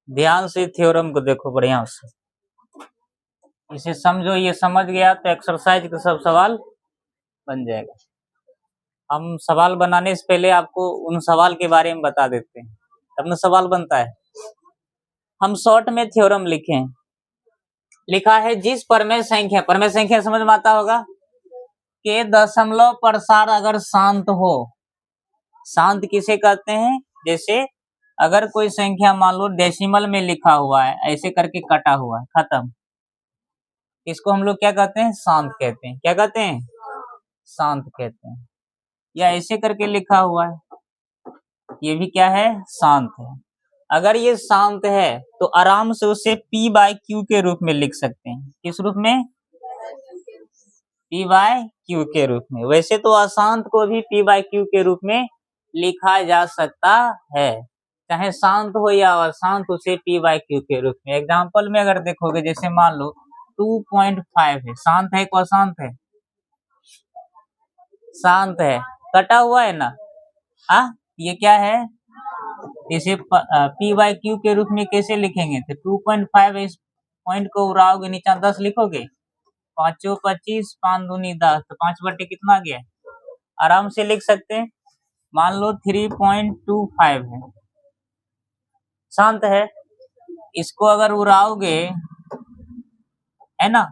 ध्यान से थ्योरम को देखो बढ़िया से, इसे समझो। ये समझ गया तो एक्सरसाइज के सब सवाल बन जाएगा। हम सवाल बनाने से पहले आपको उन सवाल के बारे में बता देते हैं, तब ना सवाल बनता है। हम शॉर्ट में थ्योरम लिखें। लिखा है जिस परमेय संख्या समझ में आता होगा के दशमलव प्रसार अगर शांत हो। शांत किसे कहते हैं? जैसे अगर कोई संख्या मान लो डेसिमल में लिखा हुआ है, ऐसे करके कटा हुआ है, खत्म, इसको हम लोग क्या कहते हैं? शांत कहते हैं। क्या कहते हैं? शांत कहते हैं। या ऐसे करके लिखा हुआ है, ये भी क्या है? शांत है। अगर ये शांत है तो आराम से उसे P बाय Q के रूप में लिख सकते हैं। किस रूप में? P बाय Q के रूप में। वैसे तो अशांत को भी P बाय Q के रूप में लिखा जा सकता है, चाहे शांत हो या अशांत, उसे P बाय Q के रूप में। एग्जाम्पल में अगर देखोगे, जैसे मान लो 2.5 है, शांत है कि अशांत है? शांत है, कटा हुआ है ना। ये क्या है? इसे P बाय Q के रूप में कैसे लिखेंगे? तो 2.5 इस पॉइंट को उड़ाओगे, नीचे 10 लिखोगे, 5 25, 5 दूनी 10, तो 5 बटे कितना आ गया? आराम से लिख सकते हैं। मान लो 3.25 है, शांत है। इसको अगर उड़ाओगे, है ना,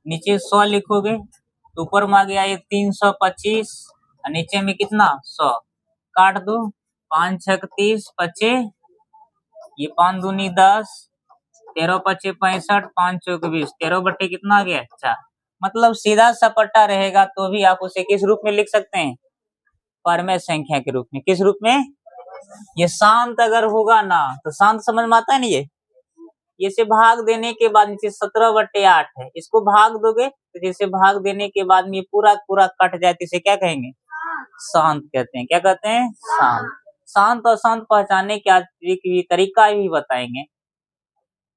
नीचे 100 लिखोगे तो ऊपर में आ गया ये 325, और नीचे में कितना? 100। काट दो, 5 6 30, 25, ये 5 दूनी 10, 13 पचे 65, 5 चौक 20, 13 बटे कितना आ गया? 4। मतलब सीधा सपटा रहेगा तो भी आप उसे किस रूप में लिख सकते हैं? परमेय संख्या के रूप में। किस रूप में? ये शांत अगर होगा ना, तो शांत समझ में आता है ना। ये से भाग देने के बाद नीचे 17/8 है, इसको भाग दोगे तो जैसे भाग देने के बाद में पूरा पूरा कट जाए तो इसे क्या कहेंगे? शांत कहते हैं। क्या कहते हैं? शांत। शांत और शांत पहचानने के तरीका भी बताएंगे।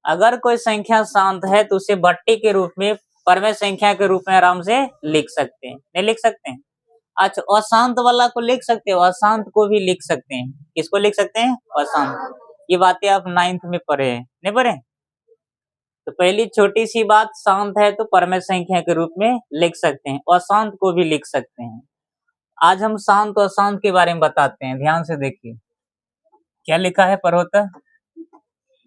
अगर कोई संख्या शांत है तो उसे बट्टे के रूप में, परमेय संख्या के रूप में आराम से लिख सकते हैं। नहीं लिख सकते हैं? अच्छा, अशांत वाला को लिख सकते हो, अशांत को भी लिख सकते हैं। किसको लिख सकते हैं? अशांत। ये बातें आप 9th में पढ़े हैं, नहीं पढ़े? तो पहली छोटी सी बात, शांत है तो परमेय संख्या के रूप में लिख सकते हैं, अशांत को भी लिख सकते हैं। आज हम शांत और अशांत के बारे में बताते हैं, ध्यान से देखिए। क्या लिखा है पढ़ो।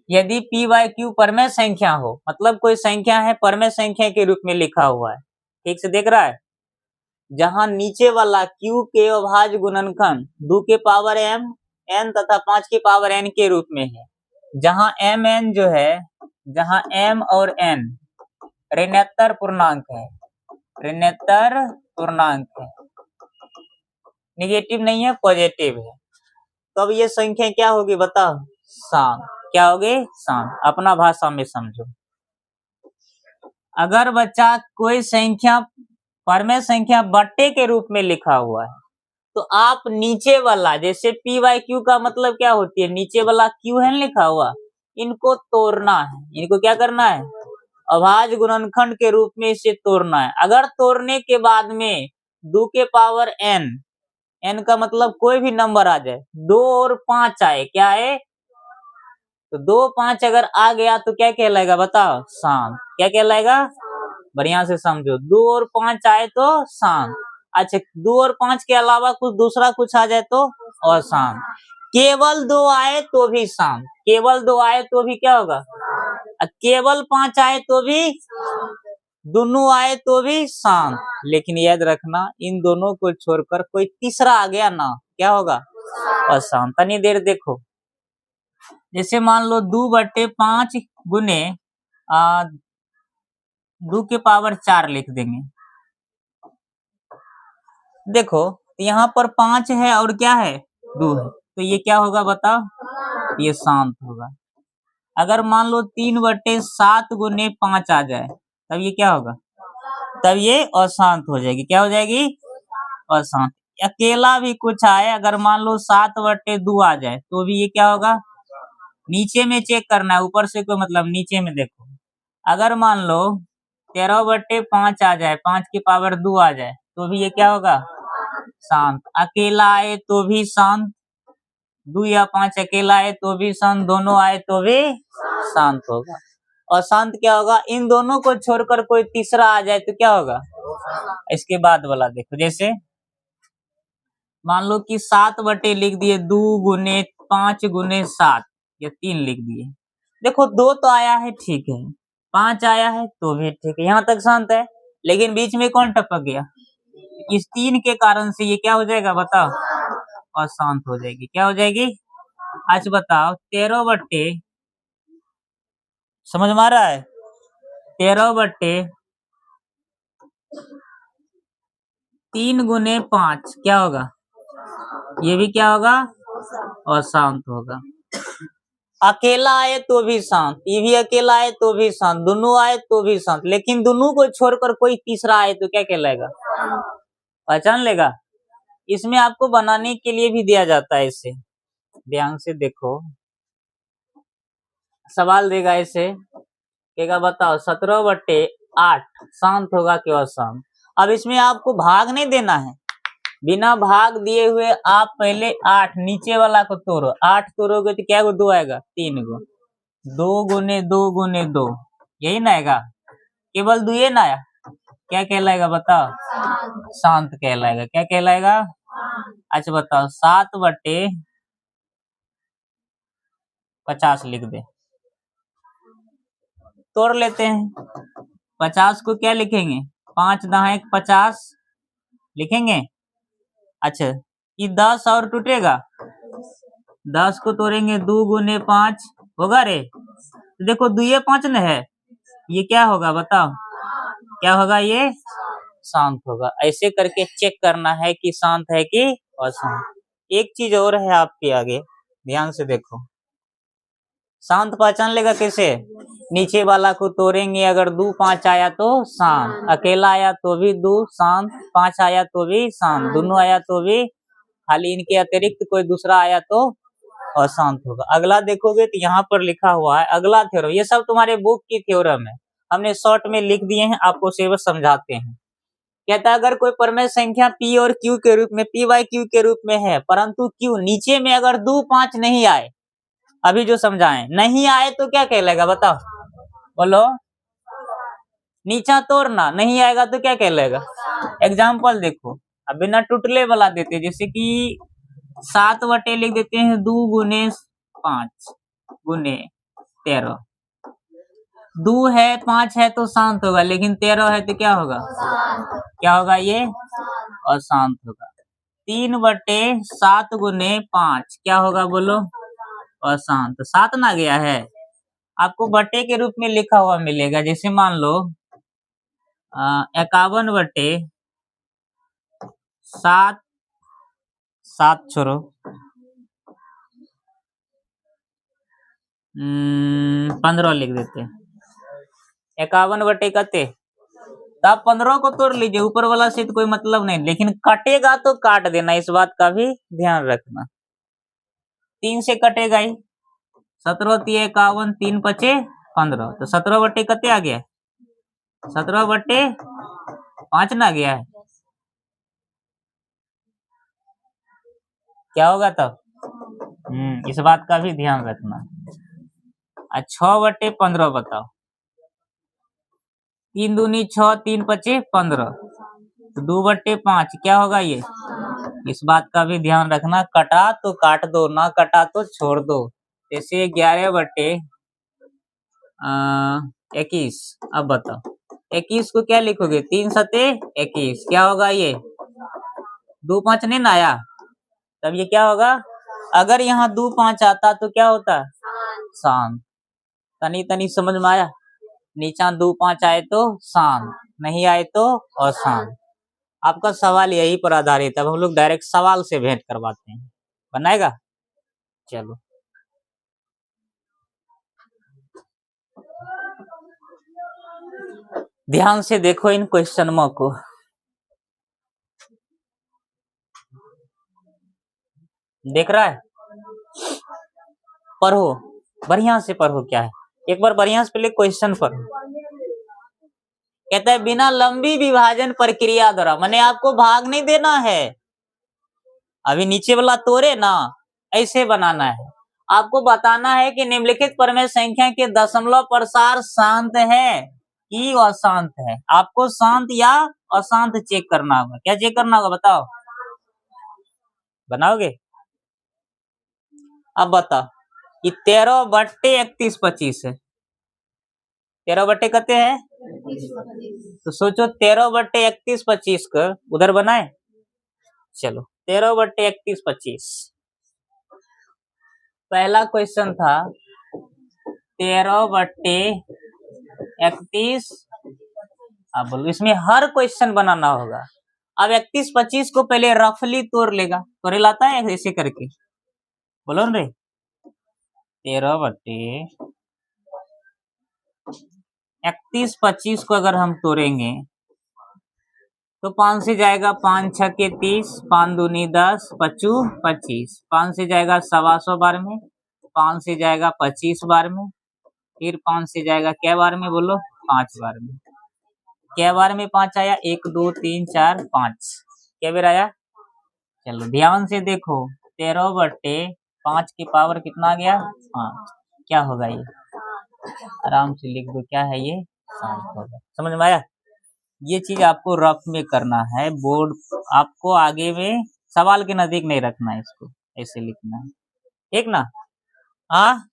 यदि P बाय Q परमेय संख्या हो, मतलब कोई संख्या है परमेय संख्या के रूप में लिखा हुआ है, ठीक से देख रहा है, जहां नीचे वाला Q के अभाज्य गुणनखंड 2 के पावर m n तथा 5 के पावर n के रूप में है, जहां m n जो है, जहां m और n ऋणात्मक पूर्णांक है, ऋणात्मक पूर्णांक है, निगेटिव नहीं है, पॉजिटिव है, तो अब ये संख्या क्या होगी बताओ? शांत। क्या होगी? शांत। अपना भाषा में समझो। अगर बच्चा कोई संख्या परमेय संख्या बट्टे के रूप में लिखा हुआ है, तो आप नीचे वाला, जैसे P बाय Q का मतलब क्या होती है? नीचे वाला Q है लिखा हुआ, इनको तोड़ना है। इनको क्या करना है? अभाज्य गुणनखंड के रूप में इसे तोड़ना है। अगर तोड़ने के बाद में 2 के पावर n, n का मतलब कोई भी नंबर आ जाए, 2 और 5 आए, क्या है? तो 2 5 अगर आ गया तो क्या कहलाएगा बताओ? शांत। क्या कहलाएगा? बढ़िया से समझो। 2 और 5 आए तो शांत। अच्छा, 2 और 5 के अलावा कुछ दूसरा कुछ आ जाए तो अशांत। केवल 2 आए तो भी शांत। केवल 2 आए तो भी क्या होगा? केवल 5 आए तो भी, दोनों आए तो भी शांत। लेकिन याद रखना, इन दोनों को छोड़कर कोई तीसरा आ गया ना, क्या होगा? अशांत। तनी देर देखो, जैसे मान लो 2/5 गुने 2 के पावर 4 लिख देंगे। देखो यहाँ पर 5 है और क्या है? 2 है, तो ये क्या होगा बताओ? ये शांत होगा। अगर मान लो 3/7 गुने 5 आ जाए, तब ये क्या होगा? तब ये अशांत हो जाएगी। क्या हो जाएगी? अशांत। अकेला भी कुछ आए, अगर मान लो 7/2 आ जाए, तो भी ये क्या होगा? नीचे में चेक करना है, ऊपर से कोई मतलब, नीचे में देखो। अगर मान लो 13/5 आ जाए, 5 की पावर 2 आ जाए, तो भी ये क्या होगा? शांत। अकेला आए तो भी शांत, 2 या 5 अकेला आए तो भी शांत, दोनों आए तो भी शांत होगा। और शांत क्या होगा? इन दोनों को छोड़कर कोई तीसरा आ जाए तो क्या होगा? इसके बाद वाला देखो, जैसे मान लो कि 7 लिख दिए, 2 गुने 5 गुने 7, या 3 लिख दिए। देखो 2 तो आया है, ठीक है, 5 आया है तो भी ठीक है, यहाँ तक शांत है। लेकिन बीच में कौन टपक गया? इस 3 के कारण से ये क्या हो जाएगा बताओ? अशांत हो जाएगी। क्या हो जाएगी? आज बताओ 13 समझ में आ रहा है? 13/3 गुने 5 क्या होगा? ये भी क्या होगा? अशांत होगा। अकेला आए तो भी शांत, ये भी अकेला आए तो भी शांत, दोनों आए तो भी शांत, लेकिन दोनों को छोड़कर कोई तीसरा आए तो क्या कहलाएगा? पहचान लेगा। इसमें आपको बनाने के लिए भी दिया जाता है, इसे ध्यान से देखो। सवाल देगा इसे, कहेगा बताओ 17/8 शांत होगा कि अशांत? अब इसमें आपको भाग नहीं देना है, बिना भाग दिए हुए आप पहले 8 नीचे वाला को तोड़ो, 8 तोड़ोगे तो क्या गो 2 आएगा? 3 गो, 2 गुने 2 गुने 2, यही ना आएगा? केवल 2 ये ना आया, क्या कहलाएगा बताओ? शांत कहलाएगा। क्या कहलाएगा? अच्छा बताओ 7/50 लिख दे, तोड़ लेते हैं। 50 को क्या लिखेंगे? 5 दहाई 50 लिखेंगे। अच्छा, ये 10 और टूटेगा, 10 को तोड़ेंगे, 2 गुने 5 होगा रे। तो देखो 2 ये 5 न है, ये क्या होगा बताओ? क्या होगा? ये शांत होगा। ऐसे करके चेक करना है कि शांत है कि अशांत। एक चीज और है आपके आगे, ध्यान से देखो। शांत पहचान लेगा कैसे? नीचे वाला को तोड़ेंगे, अगर 2 5 आया तो शांत, अकेला आया तो भी 2 शांत, 5 आया तो भी शांत, दोनों आया तो भी, खाली इनके अतिरिक्त कोई दूसरा आया तो अशांत होगा। अगला देखोगे तो यहाँ पर लिखा हुआ है अगला थ्योरम, ये सब तुम्हारे बुक की थ्योरम है, हमने शॉर्ट में लिख दिए हैं, आपको सिर्फ समझाते हैं। कहता है अगर कोई परमेय संख्या P और Q के रूप में, P बाई Q के रूप में है, परंतु Q नीचे में अगर 2 5 नहीं आए, अभी जो समझाएं, नहीं आए तो क्या कहलाएगा बताओ? बोलो। नीचा तोड़ना, नहीं आएगा तो क्या कहलाएगा? एग्जाम्पल देखो, अब बिना टुटले वाला देते, जैसे कि 7 लिख देते हैं, 2 गुने 5 गुने 13, 2 है 5 है तो शांत होगा, लेकिन 13 है तो क्या होगा? क्या होगा? ये अशांत होगा। 3/7 गुने 5 क्या होगा बोलो? अशांत। 7 ना गया है, आपको बटे के रूप में लिखा हुआ मिलेगा, जैसे मान लो 51/7, 7 छोड़ो, 15 लिख देते हैं। 51/कते, तो आप 15 को तोड़ लीजिए, ऊपर वाला से तो कोई मतलब नहीं, लेकिन कटेगा तो काट देना, इस बात का भी ध्यान रखना। 3 से कटेगा ही, 17 3 51, 3 5 15, तो 17/कते आ गया? 17/5 ना गया है? क्या होगा तब? इस बात का भी ध्यान रखना। 6/15 बताओ, 3 दूनी 6, 3 5 15, तो 2/5 क्या होगा ये? इस बात का भी ध्यान रखना, कटा तो काट दो, ना कटा तो छोड़ दो। जैसे 11/21, अब बताओ 21 को क्या लिखोगे? 3 सते 21, क्या होगा ये? 2 5 नहीं ना आया, तब ये क्या होगा? अगर यहाँ 2 5 आता तो क्या होता? शांत। तनी तनी समझ में आया? नीचा 2 5 आए तो शांत, नहीं आए तो अशांत। आपका सवाल यही पर आधारित है, अब हम लोग डायरेक्ट सवाल से भेंट करवाते हैं, बनाएगा? चलो ध्यान से देखो इन क्वेश्चनों को, देख रहा है? पढ़ो। बढ़िया से पढ़ो क्या है, एक बार बढ़िया से पहले क्वेश्चन पढ़ो। कहता है बिना लंबी विभाजन प्रक्रिया द्वारा, माने आपको भाग नहीं देना है, अभी नीचे वाला तोड़े ना, ऐसे बनाना है। आपको बताना है कि निम्नलिखित परमेय संख्या के दशमलव प्रसार शांत है कि अशांत है। आपको शांत या अशांत चेक करना होगा। क्या चेक करना होगा बताओ, बनाओगे? अब बताओ कि 13/3125 है, 13 बट्टे कते है, तो सोचो 13/3125 को उधर बनाए। चलो 13/3125, पहला क्वेश्चन था 13/31। अब बोलो इसमें हर क्वेश्चन बनाना होगा। अब 31-25 को पहले रफली तोड़ लेगा, तोड़े लाता है ऐसे करके, बोलो न रे। 13/31-25 को अगर हम तोड़ेंगे तो 5 से जाएगा 5 छके 30, 5 दूनी 10, 5 25, 5 से जाएगा 125 बार में, 5 से जाएगा 25 बार में, फिर 5 से जाएगा क्या बार में बोलो, 5 बार में। क्या बार में 5 आया, 1 2 3 4 5, क्या बेर आया? चलो ध्यान से देखो, 13/5 की पावर कितना आ गया, 5। क्या होगा ये, आराम से लिख दो, क्या है ये, 5 होगा। समझ में आया? ये चीज आपको रफ में करना है, बोर्ड आपको आगे में सवाल के नजदीक नहीं रखना है, इसको ऐसे लिखना है, ठीक ना? हाँ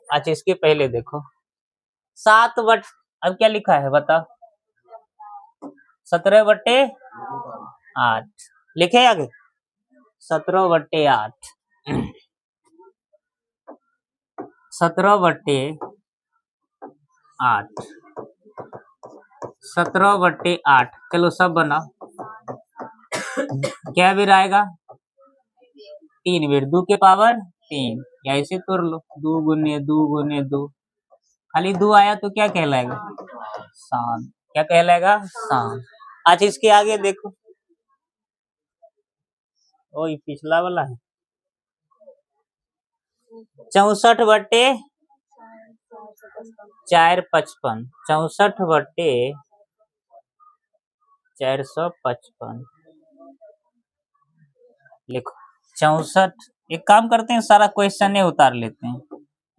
अच्छा, इसके पहले देखो 7/, अब क्या लिखा है बताओ, 17/8 लिखे आगे, 17/8, 17/8, 17/8। चलो सब बनाओ, क्या बेर आएगा, 3 बेर, 2 के पावर 3, या ऐसे तोड़ लो, 2 गुने 2 गुने 2, खाली 2 आया तो क्या कहलाएगा, शांत। क्या कहलाएगा, शांत। अच्छा इसके आगे देखो, ओ ये पिछला वाला है, 64/455, 64/455 लिखो। 64, एक काम करते हैं सारा क्वेश्चन उतार लेते हैं,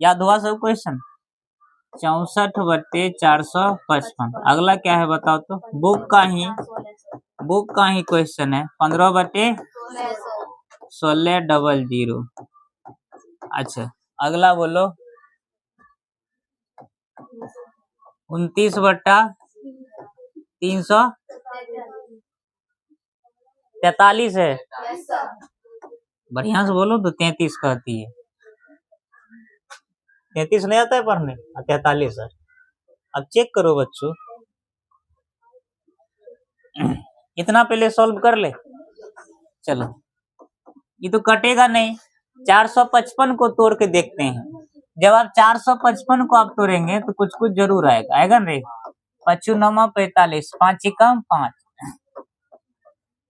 याद हुआ सब क्वेश्चन। 64/455, अगला क्या है बताओ तो, बुक का ही क्वेश्चन है, 15/1600। अच्छा अगला बोलो 29/343 है, बढ़िया से बोलो तो 33 कहती है, 33 नहीं आता है पढ़ने, 43 है। अब चेक करो बच्चों, इतना पहले सॉल्व कर ले। चलो ये तो कटेगा नहीं, 455 को तोड़ के देखते हैं। जब आप 455 को आप तोड़ेंगे तो कुछ कुछ जरूर आएगा, आएगा ना रे। 55 9 45, 5 कम 5,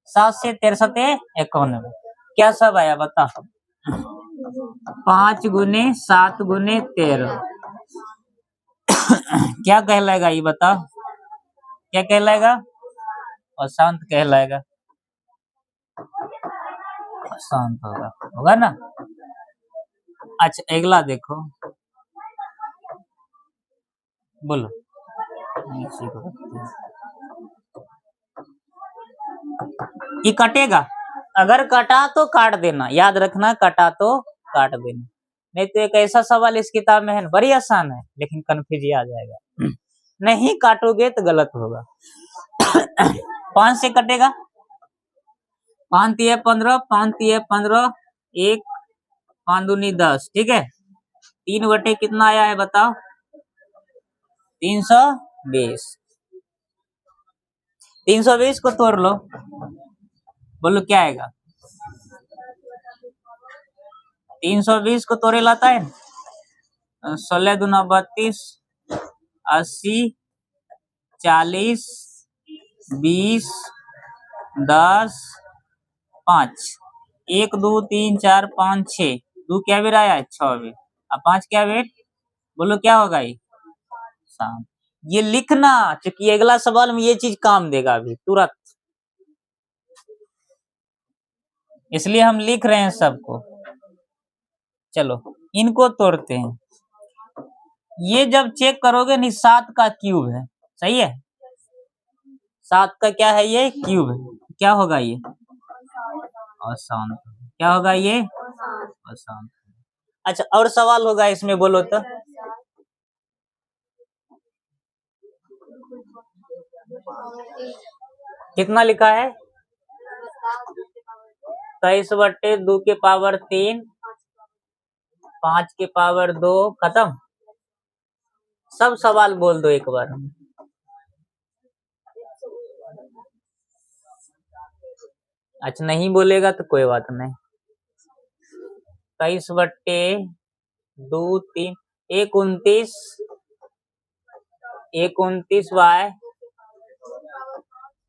7 से 63 91, क्या सब आया बता, 5 गुने 7 गुने 13, क्या कहलाएगा ये बता, क्या कहलाएगा, अशांत कहलाएगा, अशांत होगा ना। अच्छा अगला देखो, बोलो ये कटेगा, अगर कटा तो काट देना, याद रखना, कटा तो काट देना, नहीं तो एक ऐसा सवाल इस किताब में है, बड़ी आसान है लेकिन कंफ्यूज आ जाएगा, नहीं काटोगे तो गलत होगा। 5 से कटेगा, 5 3 15, 5 3 15, 1 5 दूनी 10, ठीक है। 3 बटे कितना आया है बताओ, 320, 320 को तोड़ लो, बोलो क्या आएगा, 320 को तोड़े लाता है, 16 दूना 32, 80, 40, 20, 10, 5, 1 2 3 4 5 6, 2 क्या बेर आया है, 6 बेर। अब 5 क्या वेट, बोलो क्या होगा ये, शांत। ये लिखना, क्योंकि अगला सवाल में ये चीज काम देगा अभी तुरंत, इसलिए हम लिख रहे हैं सबको। चलो इनको तोड़ते हैं। ये जब चेक करोगे नहीं 7 का क्यूब है, सही है, 7 का क्या है, ये क्यूब है, क्या होगा ये, अशांत। क्या होगा ये, अशांत। अच्छा और सवाल होगा इसमें, बोलो तो। कितना लिखा है, 23/2 के पावर 3, 5 के पावर 2, खत्म। सब सवाल बोल दो एक बार। अच्छा नहीं बोलेगा तो कोई बात नहीं। 23/2 3, 1 29 वाई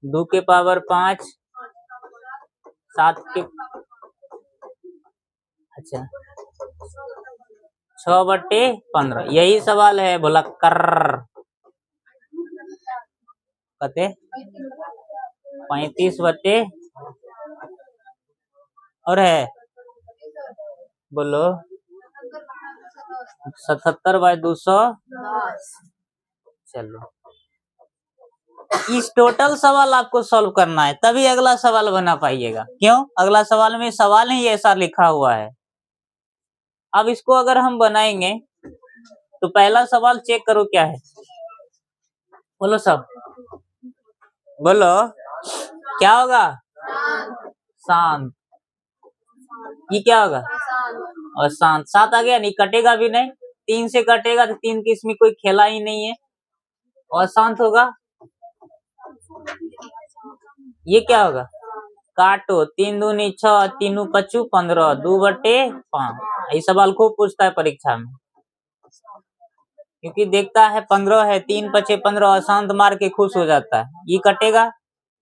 2 के पावर 5, 7 के, अच्छा 6/15, यही सवाल है, बोला कर कते 35 और है, बोलो 77/200। चलो इस टोटल सवाल आपको सॉल्व करना है, तभी अगला सवाल बना पाइएगा। क्यों, अगला सवाल में सवाल ही ऐसा लिखा हुआ है। अब इसको अगर हम बनाएंगे तो पहला सवाल चेक करो क्या है, बोलो सब, बोलो क्या होगा, शांत। ये क्या होगा, और शांत। 7 आ गया, नहीं कटेगा भी नहीं, 3 से कटेगा तो 3 की इसमें कोई खेला ही नहीं है, और शांत होगा। ये क्या होगा, काटो, 3 दूनी 6, 3 5 15, 2/5। ये सवाल खूब पूछता है परीक्षा में, क्योंकि देखता है 15 है, 3 5 15, अशांत मार के खुश हो जाता है। ये कटेगा,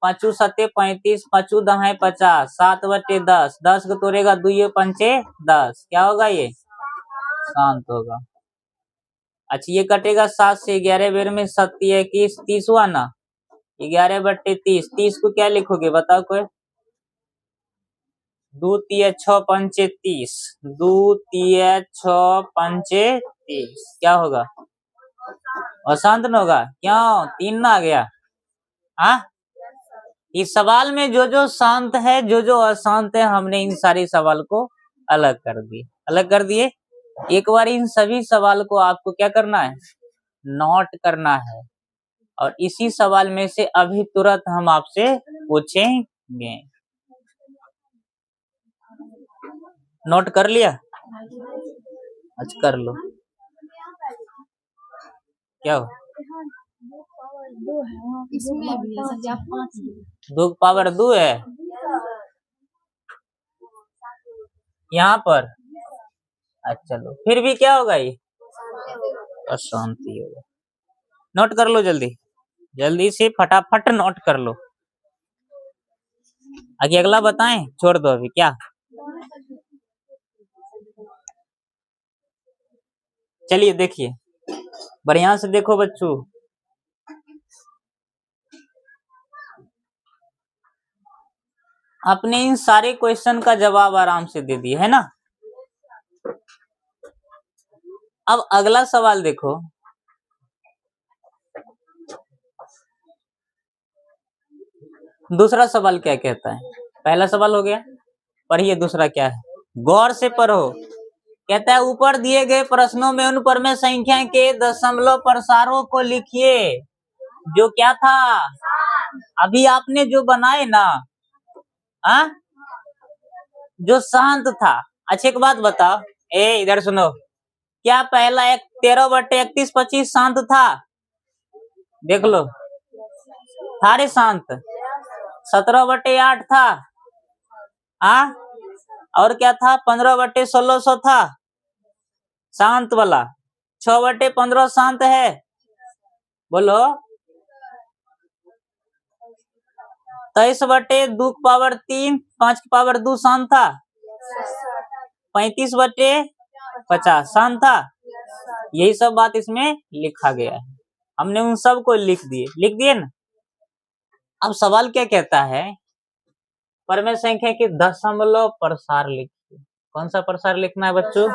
5 7 35, 5 10 50, 7/10, 10 को तोड़ेगा 2 5 10, क्या होगा ये, शांत होगा। अच्छा ये कटेगा 7 से 11 बेर में 7 21 30 हुआ ना, 11/30, 30 को क्या लिखोगे बताओ कोई, 2 3 6 5 30, 2 3 6 5 30, क्या होगा, अशांत न होगा। क्यों, 3 ना आ गया। हाँ इस सवाल में जो जो शांत है, जो जो अशांत है, हमने इन सारे सवाल को अलग कर दिए, अलग कर दिए। एक बार इन सभी सवाल को आपको क्या करना है, नोट करना है, और इसी सवाल में से अभी तुरंत हम आपसे पूछेंगे। नोट कर लिया, अच्छा कर लो। क्या हो, इसमें भी है, 2 पावर 2 है यहाँ पर। अच्छा चलो फिर भी क्या होगा, ये अशांति होगा। नोट कर लो जल्दी, जल्दी से फटाफट नोट कर लो। आगे अगला बताएं, छोड़ दो अभी, क्या चलिए देखिए, बढ़िया से देखो बच्चों। आपने इन सारे क्वेश्चन का जवाब आराम से दे दिया है ना। अब अगला सवाल देखो, दूसरा सवाल क्या कहता है, पहला सवाल हो गया, पढ़िए दूसरा क्या है, गौर से पढ़ो। कहता है ऊपर दिए गए प्रश्नों में उन पर में संख्या के दशमलव प्रसारों को लिखिए जो क्या था, अभी आपने जो बनाए ना, जो शांत था। अच्छा एक बात बताओ, इधर सुनो, क्या पहला 13/31 25 शांत था, देख लो, था रे शांत। 17/8 था, और क्या था, 15/1600 था शांत वाला, 6/15 शांत है, बोलो 23/2 पावर 3, 5 की पावर 2 शांत था, 35/, 50 शांत था। यही सब बात इसमें लिखा गया है, हमने उन सब को लिख दिए ना। अब सवाल क्या कहता है, परमेय संख्या के दशमलव प्रसार लिखिए। कौन सा प्रसार लिखना है बच्चों?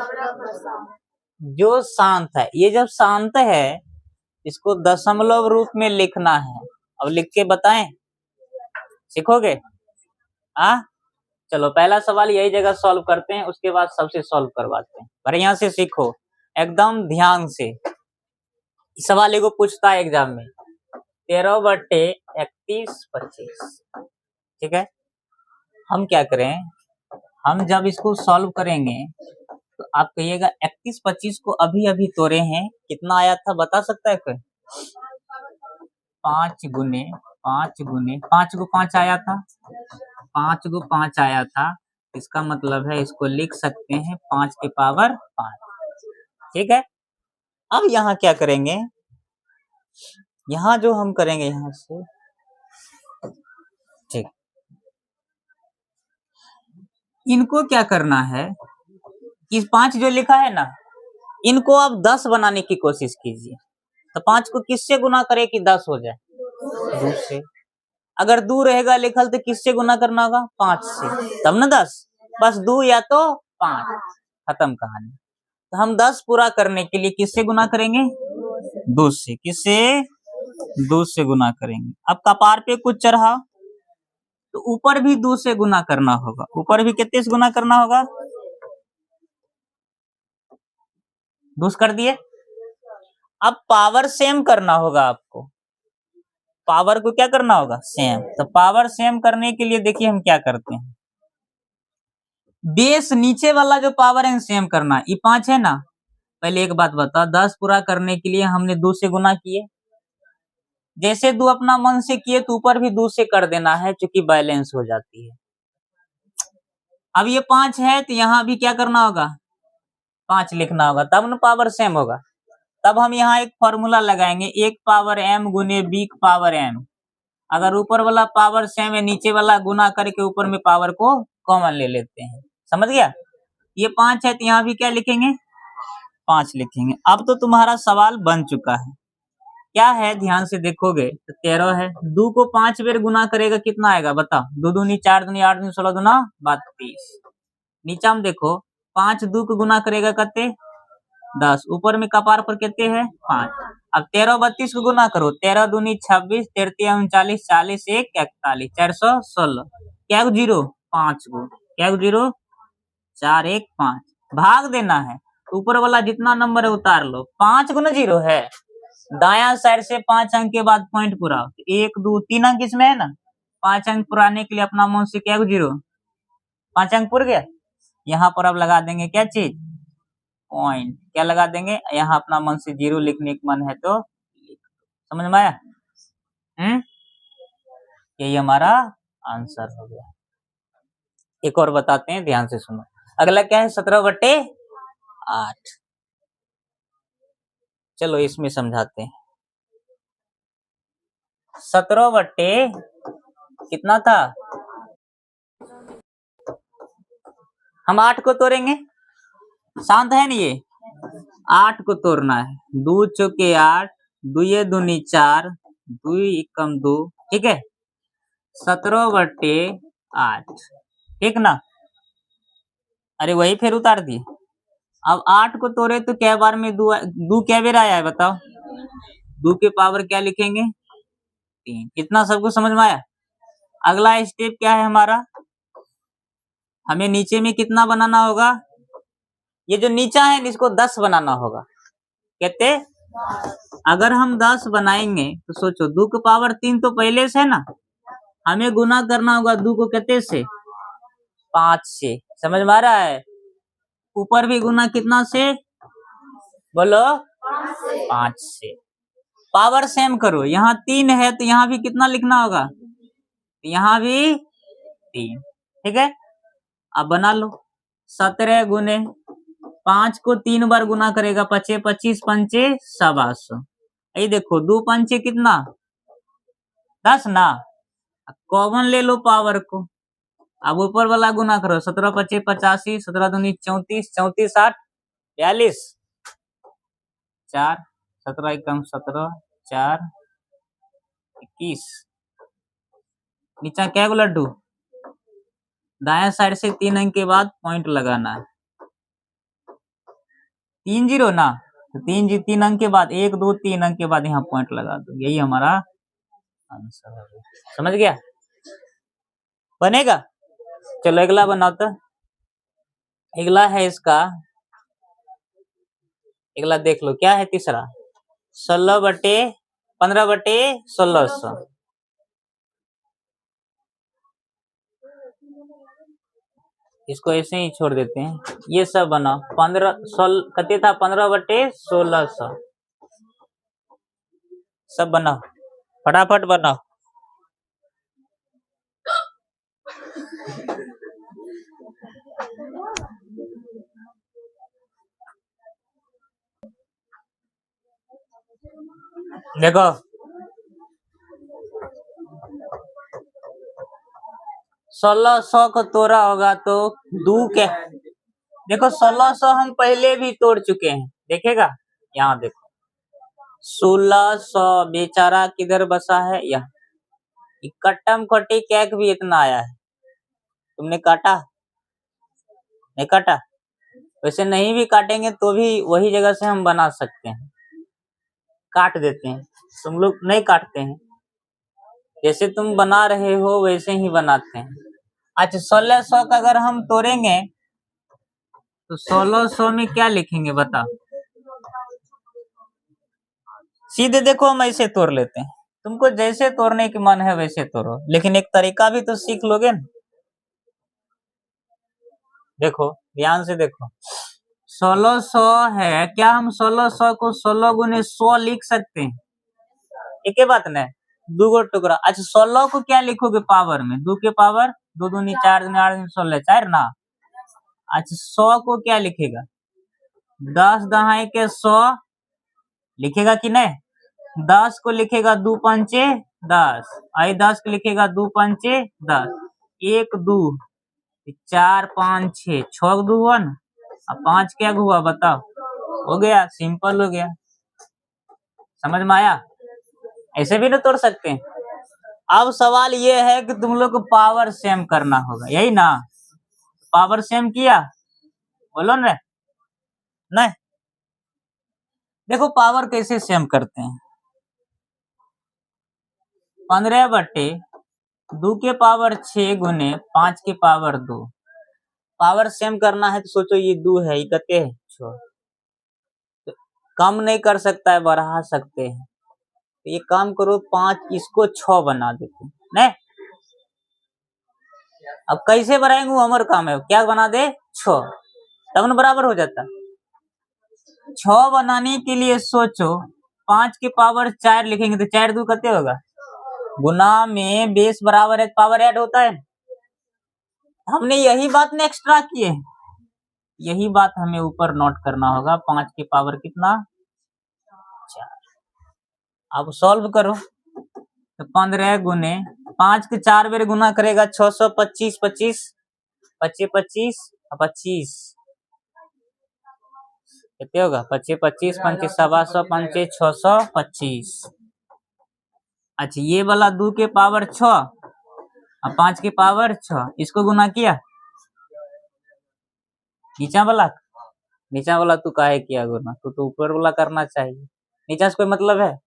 जो शांत है। ये जब शांत है इसको दशमलव रूप में लिखना है। अब लिख के बताएं, सीखोगे? चलो पहला सवाल यही जगह सॉल्व करते हैं, उसके बाद सबसे सॉल्व करवाते हैं। बढ़िया से सीखो, एकदम ध्यान से। सवाल एगो पूछता है एग्जाम में, 13/31/25, ठीक है। हम क्या करें, हम जब इसको सॉल्व करेंगे तो आप कहिएगा 31/25 को अभी अभी तोड़े हैं, कितना आया था बता सकता है कोई? 5 गुने 5 गुने 5 को 5 आया था, 5 को 5 आया था। इसका मतलब है इसको लिख सकते हैं 5 की पावर 5, ठीक है। अब यहाँ क्या करेंगे, यहाँ जो हम करेंगे यहाँ से, ठीक, इनको क्या करना है, इस 5 जो लिखा है ना, इनको अब 10 बनाने की कोशिश कीजिए। तो 5 को किससे गुना करें कि 10 हो जाए? 2 से। अगर 2 रहेगा लिखल तो किससे गुना करना होगा? 5 से, तब ना 10। बस 2 या तो 5, खत्म कहानी। तो हम 10 पूरा करने के लिए किससे गुना करेंगे? 2 से। किससे? 2 से गुना करेंगे। अब कपार पे कुछ चढ़ा तो ऊपर भी 2 से गुना करना होगा। ऊपर भी कितने से गुना करना होगा? 2 कर दिए। अब पावर सेम करना होगा आपको, पावर को क्या करना होगा? सेम। तो पावर सेम करने के लिए देखिए हम क्या करते हैं, बेस नीचे वाला जो पावर है सेम करना। ये 5 है ना, पहले एक बात बता, 10 पूरा करने के लिए हमने 2 से गुना किए। जैसे 2 अपना मन से किए तो ऊपर भी 2 से कर देना है, क्योंकि बैलेंस हो जाती है। अब ये 5 है तो यहाँ भी क्या करना होगा? 5 लिखना होगा, तब ना पावर सेम होगा। तब हम यहाँ एक फॉर्मूला लगाएंगे, 1 पावर m गुने b पावर m। अगर ऊपर वाला पावर सेम है, नीचे वाला गुना करके ऊपर में पावर को कॉमन ले लेते हैं। समझ गया? ये 5 है तो यहाँ भी क्या लिखेंगे? 5 लिखेंगे। अब तो तुम्हारा सवाल बन चुका है। क्या है ध्यान से देखोगे तो 13 है, 2 को 5 बार गुना करेगा कितना आएगा बताओ? 2 दूनी 4 दूनी 8 दूनी 16 दूना 32। नीचा में देखो, 5 2 को गुना करेगा कितने? 10। ऊपर में कपार पर कितने है? 5। अब 13 32 को गुना करो, 13 दूनी 26, 33 39, 40 1 41, 416। क्या गो जीरो? 5 गो। क्या गो जीरो? 4 1 5। भाग देना है, ऊपर वाला जितना नंबर है उतार लो। 5 गुना जीरो है, दाया साइड से 5 अंक के बाद पॉइंट पूरा। 1 2 3 अंक इसमें है ना, 5 अंक पुराने के लिए अपना मन से क्या जीरो, 5 अंक पुर गया। यहाँ पर अब लगा देंगे क्या चीज? पॉइंट। क्या लगा देंगे? यहाँ अपना मन से 0 लिखने का मन है तो समझ में आया? यही हमारा आंसर हो गया। एक और बताते हैं, ध्यान से सुनो। अगला क्या है? 17/8। चलो इसमें समझाते हैं। 17 कितना था? हम 8 को तोड़ेंगे, शांत है ना ये? 8 को तोड़ना है, 2 चौके 8, 2 दूनी 4, 2 एकम 2, ठीक है। 17/8, ठीक ना? अरे वही फिर उतार दिए। अब 8 को तोड़े तो क्या बार में 2 क्या बेर आया है बताओ? 2 के पावर क्या लिखेंगे? 3। इतना सबको समझ में आया? अगला स्टेप क्या है हमारा? हमें नीचे में कितना बनाना होगा? ये जो नीचा है इसको 10 बनाना होगा। कहते अगर हम 10 बनाएंगे तो सोचो, 2 की पावर 3 तो पहले से है ना, हमें गुना करना होगा 2 को कितने से? 5 से। समझ में आ रहा है? ऊपर भी गुना कितना से? बोलो, 5 से। पावर सेम करो, यहाँ 3 है तो यहाँ भी कितना लिखना होगा? यहाँ भी 3, ठीक है। अब बना लो, 17 गुने 5 को 3 बार गुना करेगा, 25 25 पंचे 700। ये देखो 2 पंचे कितना? 10 ना। कॉमन ले लो पावर को, अब ऊपर वाला गुना करो, 17 25 85, 17 दूनी 34, 34 8 42 4 17 एकम 17 4 21 नीचा क्या गो लड्डू दाया साइड से 3 अंक के बाद पॉइंट लगाना है 3 0 ना तो 3 अंक के बाद 1 2 3 अंक के बाद यहाँ पॉइंट लगा दो यही हमारा आंसर है समझ गया बनेगा चलो अगला बनाओ तो अगला है इसका अगला देख लो क्या है तीसरा 15/1600 इसको ऐसे ही छोड़ देते हैं ये सब बनाओ 15 था 15/1600 सब बनाओ फटाफट बनाओ देखो 1600 को तोड़ा होगा तो 2 के देखो 1600 हम पहले भी तोड़ चुके हैं देखेगा यहाँ देखो 1600 बेचारा किधर बसा है यहाँ कट्टम कटी कैक भी इतना आया है तुमने काटा नहीं काटा वैसे नहीं भी काटेंगे तो भी वही जगह से हम बना सकते हैं काट देते हैं तुम लोग नहीं काटते हैं जैसे तुम बना रहे हो वैसे ही बनाते हैं अच्छा 1600 का अगर हम तोड़ेंगे तो 1600 में क्या लिखेंगे बताओ सीधे देखो हम ऐसे तोड़ लेते हैं तुमको जैसे तोड़ने की मन है वैसे तोड़ो लेकिन एक तरीका भी तो सीख लोगे ना देखो ध्यान से देखो 1600 है क्या हम 1600 को 16 गुने 100 लिख सकते हैं एक बात न 2 गो टुकड़ा अच्छा 16 को क्या लिखोगे पावर में 2 के पावर 2 दूनी 4 दूनी 8 दूनी 16 4 ना अच्छा 100 को क्या लिखेगा 10 दहाई के 100 लिखेगा कि नहीं 10 को लिखेगा 2 पंचे 10 आई 10 को लिखेगा 2 पंचे 10 1 2 4 5 6 6 2 हुआ ना अब 5 क्या हुआ बताओ हो गया सिंपल हो गया समझ में आया ऐसे भी ना तोड़ सकते हैं अब सवाल ये है कि तुम लोग को पावर सेम करना होगा यही ना पावर सेम किया बोलो ना नहीं देखो पावर कैसे सेम करते हैं 15/2 के पावर 6 गुने 5 के पावर 2 पावर सेम करना है तो सोचो ये 2 है ये कते है 6 तो कम नहीं कर सकता है बढ़ा सकते हैं तो ये काम करो 5 इसको 6 बना देते हैं नहीं अब कैसे बनाएंगे वो हमारा काम है क्या बना दे 6 तब ना बराबर हो जाता 6 बनाने के लिए सोचो 5 के पावर 4 लिखेंगे तो 4 2 कते होगा गुना में बेस बराबर है पावर ऐड होता है हमने यही बात ने एक्स्ट्रा किए यही बात हमें ऊपर नोट करना होगा 5 के पावर कितना 4 अब सॉल्व करो तो 15 गुने 5 के 4 बेर गुना करेगा 625 25 25 25 25 कितने होगा 25 25 25 700 25 625 अच्छा ये वाला 2 के पावर 6 और 5 के पावर 6 इसको गुना किया नीचा वाला तू काहे किया गुना तो ऊपर वाला करना चाहिए नीचा से कोई मतलब है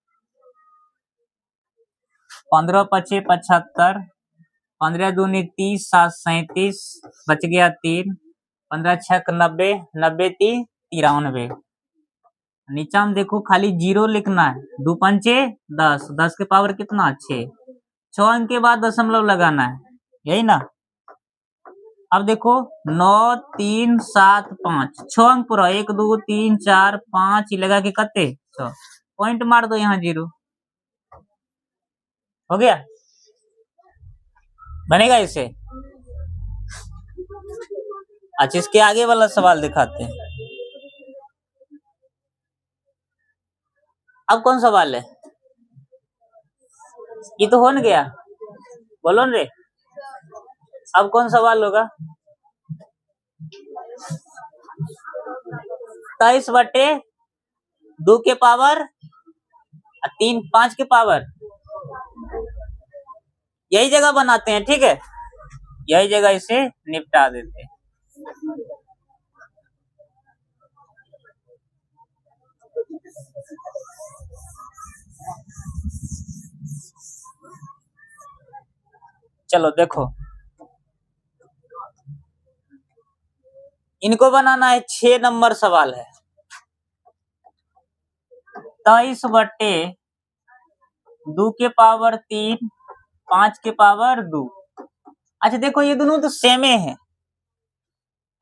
15 5 75 15 दूनी 30 7 37 बच गया 3 15 6 90 90 3 93 नीचा में देखो खाली 0 लिखना है 2 पंचे 10 10 के पावर कितना 6 अंक के बाद दशमलव लगाना है यही ना अब देखो 9 3 7 5 6 अंक पूरा 1 2 3 4 5 लगा के कते 6 पॉइंट मार दो यहाँ 0 हो गया बनेगा इसे अच्छा इसके आगे वाला सवाल दिखाते हैं अब कौन सवाल है ये तो हो न गया बोलो न रे अब कौन सवाल होगा 27/2 के पावर 3, 5 के पावर, यही जगह बनाते हैं। ठीक है, यही जगह इसे निपटा देते हैं। चलो देखो, इनको बनाना है। 6 नंबर सवाल है। 23/2 के पावर 3, 5 के पावर 2। अच्छा देखो, ये दोनों तो सेमे है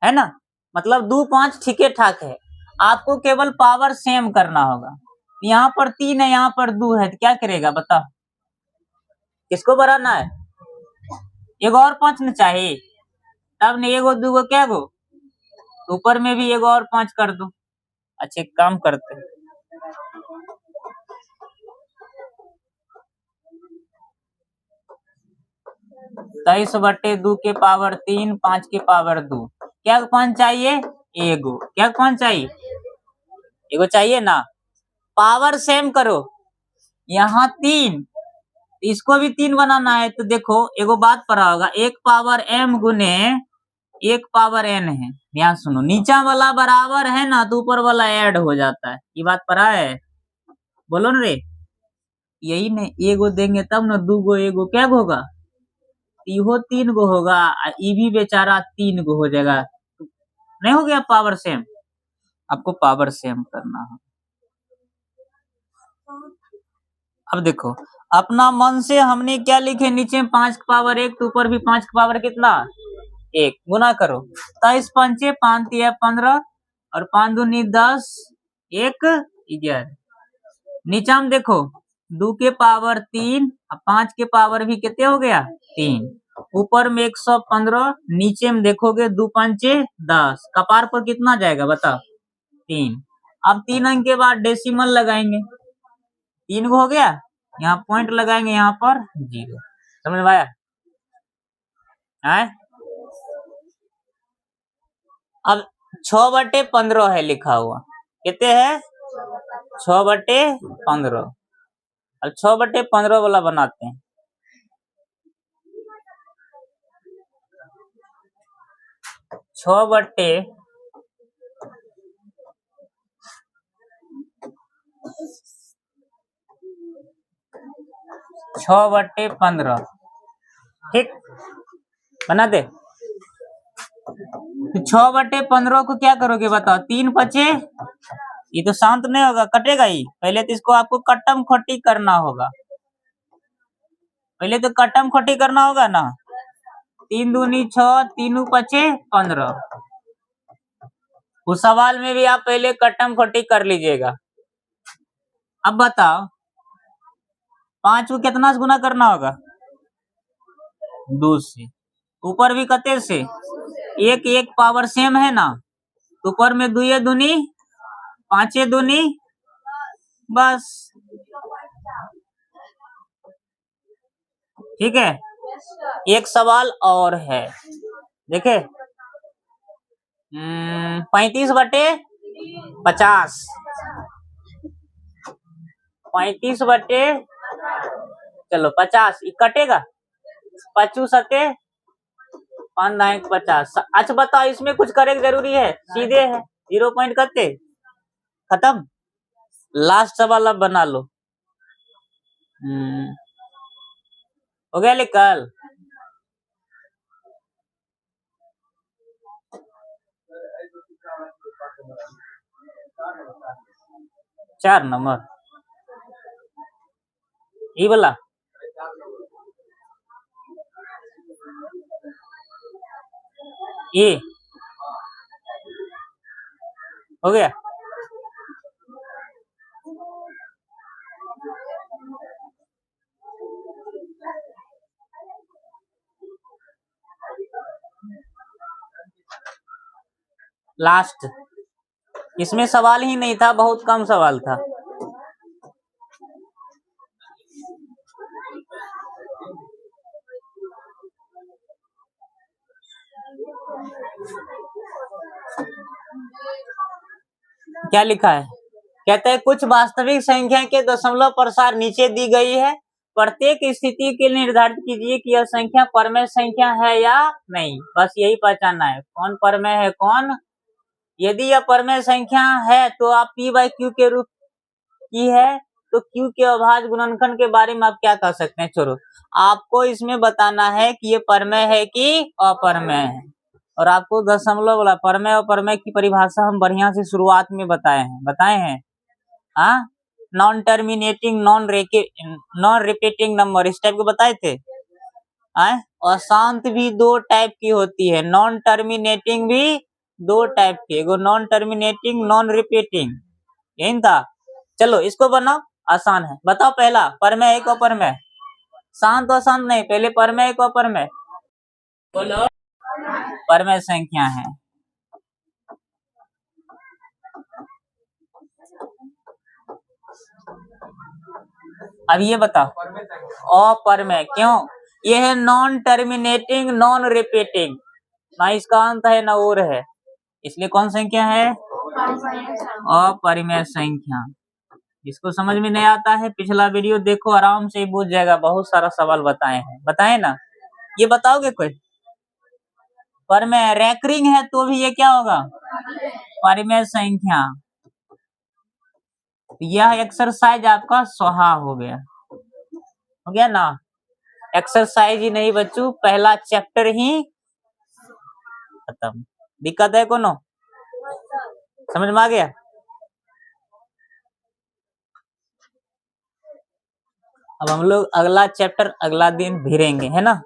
ना, मतलब 2, 5 ठीक ठाक है। आपको केवल पावर सेम करना होगा। यहाँ पर 3 है, यहाँ पर 2 है, तो क्या करेगा बताओ, किसको बनाना है? एगो और 5 न चाहिए, तब ने एगो दूगो क्या गो, ऊपर में भी एगो और 5 कर दो। अच्छे काम करते हैं। 23/2 के पावर 3, 5 के पावर 2। क्या 5 चाहिए? एगो। क्या 5 चाहिए? एगो चाहिए ना। पावर सेम करो, यहाँ 3, इसको भी 3 बनाना है। तो देखो, एगो बात पढ़ा होगा, 1 पावर m गुने 1 पावर n है। ध्यान सुनो, नीचा वाला बराबर है ना, तो ऊपर वाला ऐड हो जाता है। ये बात पढ़ा है? बोलो न रे। यही ने, एगो देंगे तब ना, दूगो एगो क्या होगा, इहो 3 गो होगा, ई भी बेचारा 3 गो हो जाएगा। नहीं हो गया पावर सेम? आपको पावर सेम करना है। अब देखो, अपना मन से हमने क्या लिखे, नीचे 5 की पावर 1, तो ऊपर भी 5 की पावर कितना, 1। गुना करो, 23 पंचे 5 तिया 15 और 5 दूनी 10, 1 11। नीचा में देखो, 2 के पावर 3 और 5 के पावर भी कितने हो गया, 3। ऊपर में 115, नीचे में देखोगे 2 पंचे 10, कपार पर कितना जाएगा बताओ, 3। अब 3 अंक के बाद डेसिमल लगाएंगे, 3 हो गया, यहाँ पॉइंट लगाएंगे, यहाँ पर 0। समझ में आया? अब 6/15 है लिखा हुआ, कितने है, 6/15। अब 6/15 वाला बनाते हैं। छह बट्टे 15, ठीक, बना दे। 6/15 को क्या करोगे बताओ, 3 5, ये तो शांत नहीं होगा, कटेगा ही। पहले तो इसको आपको कट्टम खोटी करना होगा, पहले तो कट्टम खोटी करना होगा ना। 3 दूनी 6, 3 5 15। उस सवाल में भी आप पहले कट्टम खोटी कर लीजिएगा। अब बताओ, 5 को कितना से गुना करना होगा, 2 से। ऊपर भी कते से, 1 1 पावर सेम है ना, ऊपर में 2 दूनी 5 दूनी, बस ठीक है। एक सवाल और है, देखे, 35/50, 35 चलो 50, ये कटेगा, 5 सते 5 9 50। अच्छा बताओ, इसमें कुछ करे जरूरी है, सीधे है, 0 पॉइंट करते, खत्म। लास्ट सवाल अब बना लो। हो गया निकल। चार नंबर ये वाला, ये हो गया। लास्ट, इसमें सवाल ही नहीं था, बहुत कम सवाल था। क्या लिखा है? कहते हैं कुछ वास्तविक संख्या के दशमलव प्रसार नीचे दी गई है, प्रत्येक स्थिति के लिए निर्धारित कीजिए कि यह संख्या परमेय संख्या है या नहीं। बस यही पहचानना है, कौन परमेय है कौन। यदि यह परमेय संख्या है तो आप p बाई क्यू के रूप की है, तो q के अभाज्य गुणनखंड के बारे में आप क्या कह सकते हैं? छोड़ो, आपको इसमें बताना है कि ये परमेय है कि अपरमेय है। और आपको दशमलव वाला परमेय और परमेय की परिभाषा हम बढ़िया से शुरुआत में बताए हैं। हाँ, non terminating non repeating number इस टाइप के बताए थे। अशांत भी दो टाइप की होती है, नॉन टर्मिनेटिंग भी दो टाइप की, एगो नॉन टर्मिनेटिंग नॉन रिपीटिंग, यही था। चलो इसको बनाओ, आसान है। बताओ पहला परमेय एक अपरमेय, शांत और शांत नहीं, पहले परमेय एक अपरमेय बोलो। परमेय संख्या है। अब ये बताओ अपरमेय क्यों? ये है नॉन टर्मिनेटिंग नॉन रिपीटिंग, ना इसका अंत है ना और है, इसलिए कौन संख्या है? अपरिमेय संख्या। इसको समझ में नहीं आता है, पिछला वीडियो देखो, आराम से पूछ जाएगा, बहुत सारा सवाल बताए ना। ये बताओगे कोई? परमेय रैकरिंग है तो भी ये क्या होगा? परिमेय संख्या। यह एक्सरसाइज आपका स्वाहा हो गया ना। एक्सरसाइज ही नहीं बच्चों, पहला चैप्टर ही खत्म। दिक्कत है कोनो? समझ में आ गया? अब हम लोग अगला चैप्टर अगला दिन भिड़ेंगे, है ना।